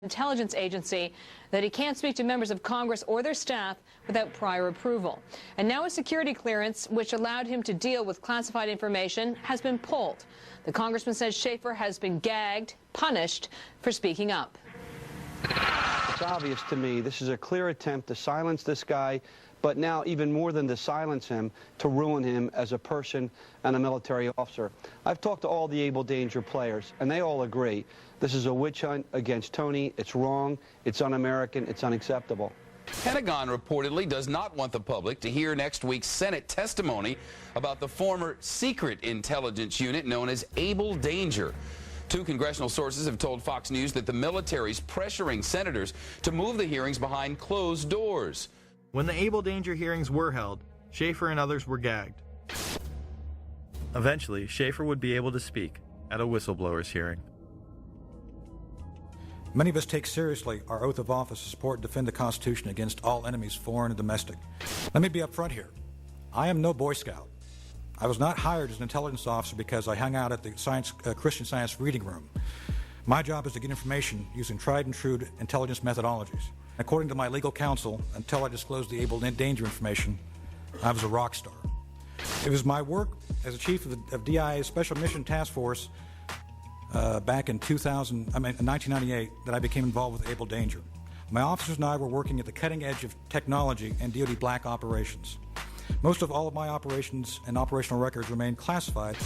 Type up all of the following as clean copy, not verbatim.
intelligence agency that he can't speak to members of Congress or their staff without prior approval. And now a security clearance, which allowed him to deal with classified information, has been pulled. The congressman says Schaefer has been gagged, punished for speaking up. It's obvious to me this is a clear attempt to silence this guy, but now even more than to silence him, to ruin him as a person and a military officer. I've talked to all the Able Danger players, and they all agree this is a witch hunt against Tony. It's wrong, it's un-American, it's unacceptable. Pentagon reportedly does not want the public to hear next week's Senate testimony about the former secret intelligence unit known as Able Danger. Two congressional sources have told Fox News that the military's pressuring senators to move the hearings behind closed doors. When the Able Danger hearings were held, Schaefer and others were gagged. Eventually, Schaefer would be able to speak at a whistleblower's hearing. Many of us take seriously our oath of office to support and defend the Constitution against all enemies, foreign and domestic. Let me be upfront here. I am no Boy Scout. I was not hired as an intelligence officer because I hung out at the Christian Science reading room. My job is to get information using tried and true intelligence methodologies. According to my legal counsel, until I disclosed the Able Danger information, I was a rock star. It was my work as a chief of DIA's Special Mission Task Force back in 1998 that I became involved with Able Danger. My officers and I were working at the cutting edge of technology and DoD black operations. Most of all of my operations and operational records remain classified.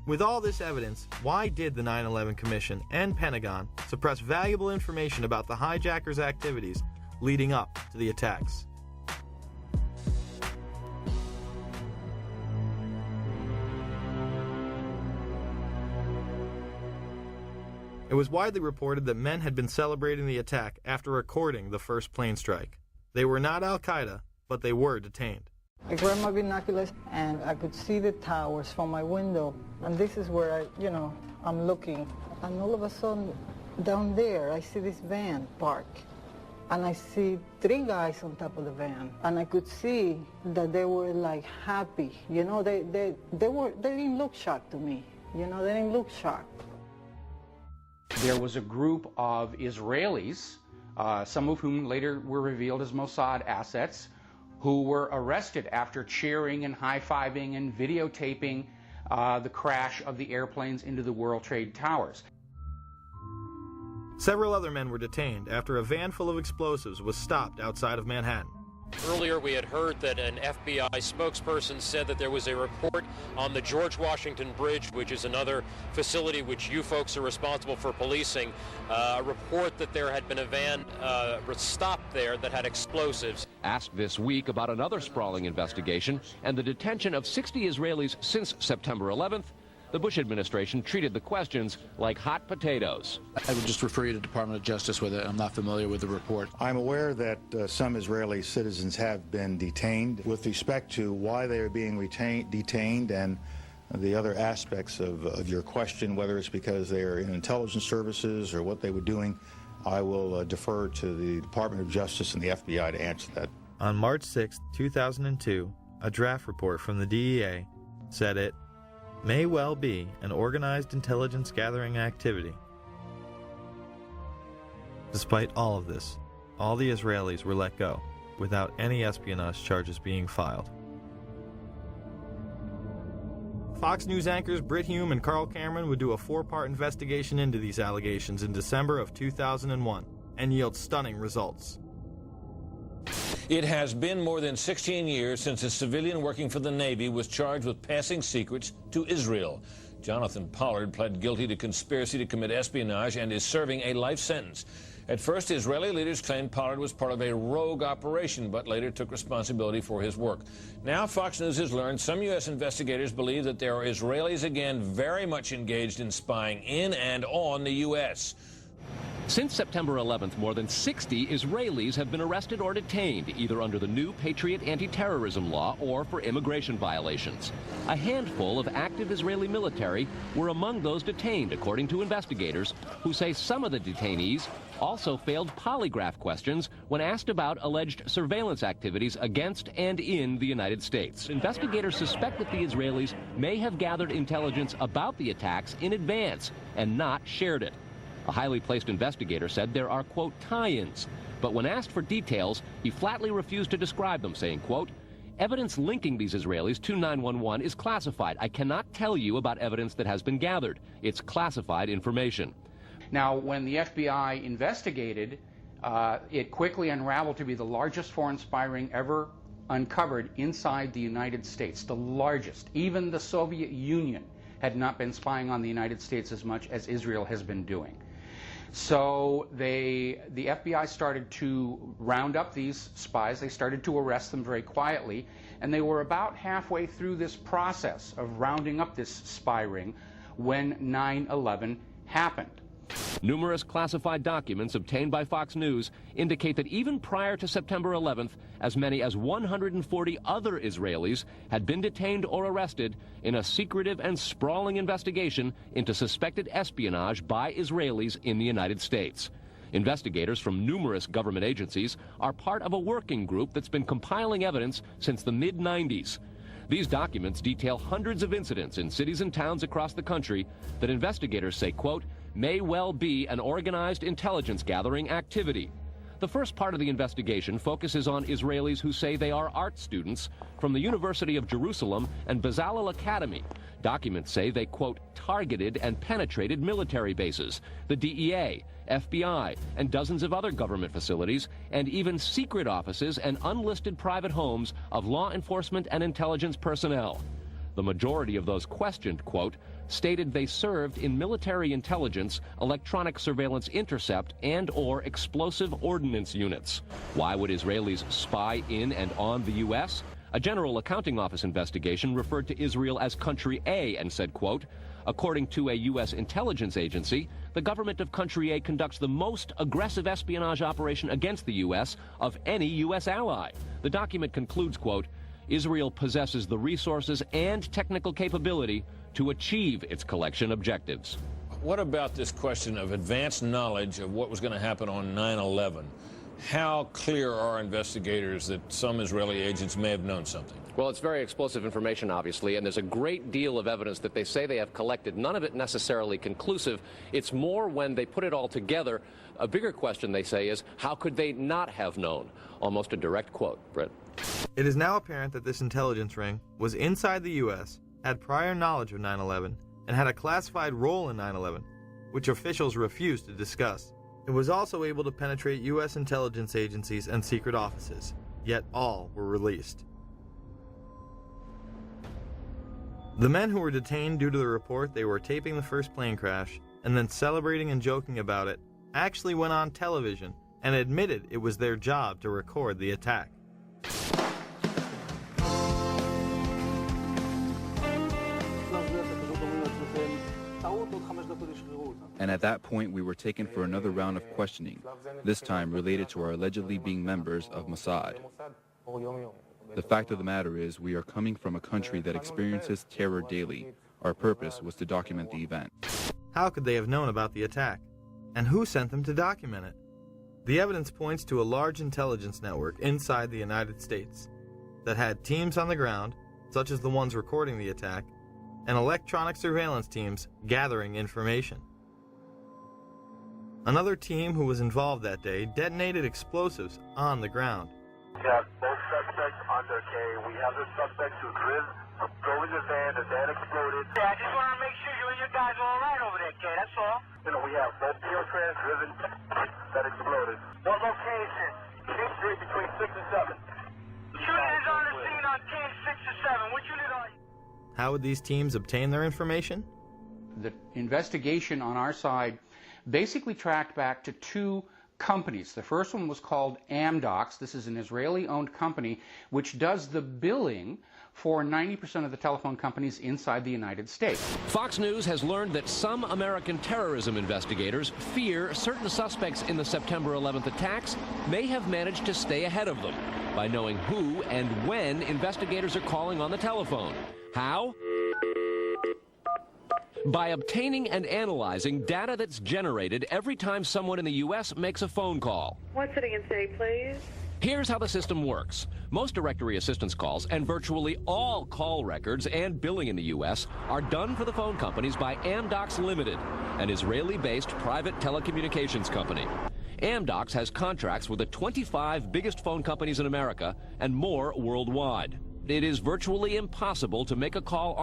With all this evidence, why did the 9/11 Commission and Pentagon suppress valuable information about the hijackers' activities leading up to the attacks? It was widely reported that men had been celebrating the attack after recording the first plane strike. They were not Al-Qaeda, but they were detained. I grabbed my binoculars and I could see the towers from my window. And this is where I'm looking. And all of a sudden, down there, I see this van park. And I see three guys on top of the van. And I could see that they were like happy. You know, they didn't look shocked to me. You know, they didn't look shocked. There was a group of Israelis, some of whom later were revealed as Mossad assets, who were arrested after cheering and high-fiving and videotaping the crash of the airplanes into the World Trade Towers. Several other men were detained after a van full of explosives was stopped outside of Manhattan. Earlier we had heard that an FBI spokesperson said that there was a report on the George Washington Bridge, which is another facility which you folks are responsible for policing, a report that there had been a van stopped there that had explosives. Asked this week about another sprawling investigation and the detention of 60 Israelis since September 11th, the Bush administration treated the questions like hot potatoes. I would just refer you to the Department of Justice with it. I'm not familiar with the report. I'm aware that some Israeli citizens have been detained. With respect to why they are being detained and the other aspects of your question, whether it's because they are in intelligence services or what they were doing, I will defer to the Department of Justice and the FBI to answer that. On March 6, 2002, a draft report from the DEA said it may well be an organized intelligence gathering activity. Despite all of this, all the Israelis were let go without any espionage charges being filed. Fox News anchors Britt Hume and Carl Cameron would do a 4-part investigation into these allegations in December of 2001 and yield stunning results. It has been more than 16 years since a civilian working for the Navy was charged with passing secrets to Israel. Jonathan Pollard pled guilty to conspiracy to commit espionage and is serving a life sentence. At first, Israeli leaders claimed Pollard was part of a rogue operation, but later took responsibility for his work. Now, Fox News has learned some U.S. investigators believe that there are Israelis again very much engaged in spying in and on the U.S. Since September 11th, more than 60 Israelis have been arrested or detained, either under the new Patriot anti-terrorism law or for immigration violations. A handful of active Israeli military were among those detained, according to investigators, who say some of the detainees also failed polygraph questions when asked about alleged surveillance activities against and in the United States. Investigators suspect that the Israelis may have gathered intelligence about the attacks in advance and not shared it. A highly placed investigator said there are, quote, tie-ins. But when asked for details, he flatly refused to describe them, saying, quote, evidence linking these Israelis to 911 is classified. I cannot tell you about evidence that has been gathered. It's classified information. Now, when the FBI investigated, it quickly unraveled to be the largest foreign spy ring ever uncovered inside the United States, the largest. Even the Soviet Union had not been spying on the United States as much as Israel has been doing. So the FBI started to round up these spies. They started to arrest them very quietly, and they were about halfway through this process of rounding up this spy ring when 9/11 happened. Numerous classified documents obtained by Fox News indicate that even prior to September 11th, as many as 140 other Israelis had been detained or arrested in a secretive and sprawling investigation into suspected espionage by Israelis in the United States. Investigators from numerous government agencies are part of a working group that's been compiling evidence since the mid-90s. These documents detail hundreds of incidents in cities and towns across the country that investigators say, quote, may well be an organized intelligence gathering activity. The first part of the investigation focuses on Israelis who say they are art students from the University of Jerusalem and Bezalel Academy. Documents say they, quote, targeted and penetrated military bases, the DEA, FBI, and dozens of other government facilities, and even secret offices and unlisted private homes of law enforcement and intelligence personnel. The majority of those questioned, quote, stated they served in military intelligence, electronic surveillance intercept, and/or explosive ordnance units. Why would Israelis spy in and on the U.S.? A General Accounting Office investigation referred to Israel as Country A and said, quote, according to a U.S. intelligence agency, the government of Country A conducts the most aggressive espionage operation against the U.S. of any U.S. ally. The document concludes, quote, Israel possesses the resources and technical capability to achieve its collection objectives. What about this question of advanced knowledge of what was going to happen on 9/11? How clear are investigators that some Israeli agents may have known something? Well, it's very explosive information, obviously, and there's a great deal of evidence that they say they have collected, none of it necessarily conclusive. It's more when they put it all together. A bigger question, they say, is how could they not have known? Almost a direct quote, Britt. It is now apparent that this intelligence ring was inside the U.S., had prior knowledge of 9/11, and had a classified role in 9/11, which officials refused to discuss. It was also able to penetrate U.S. intelligence agencies and secret offices, yet all were released. The men who were detained due to the report they were taping the first plane crash and then celebrating and joking about it actually went on television and admitted it was their job to record the attack. And at that point, we were taken for another round of questioning, this time related to our allegedly being members of Mossad. The fact of the matter is, we are coming from a country that experiences terror daily. Our purpose was to document the event. How could they have known about the attack? And who sent them to document it? The evidence points to a large intelligence network inside the United States that had teams on the ground, such as the ones recording the attack, and electronic surveillance teams gathering information. Another team who was involved that day detonated explosives on the ground. We have both suspects under K. We have the suspects who drove in the van exploded. Yeah, I just want to make sure you and your guys are all right over there, K, that's all. You know, we have both Trans driven that exploded. What location? King Street between 6 and 7. Shooting is on the scene on King 6 or 7. What unit are you? How would these teams obtain their information? The investigation on our side basically tracked back to two companies. The first one was called Amdocs. This is an Israeli-owned company which does the billing for 90% of the telephone companies inside the United States. Fox News has learned that some American terrorism investigators fear certain suspects in the September 11th attacks may have managed to stay ahead of them by knowing who and when investigators are calling on the telephone. How? By obtaining and analyzing data that's generated every time someone in the U.S. makes a phone call. One sitting in city, please. Here's how the system works. Most directory assistance calls and virtually all call records and billing in the U.S. are done for the phone companies by Amdocs Limited, an Israeli-based private telecommunications company. Amdocs has contracts with the 25 biggest phone companies in America and more worldwide. It is virtually impossible to make a call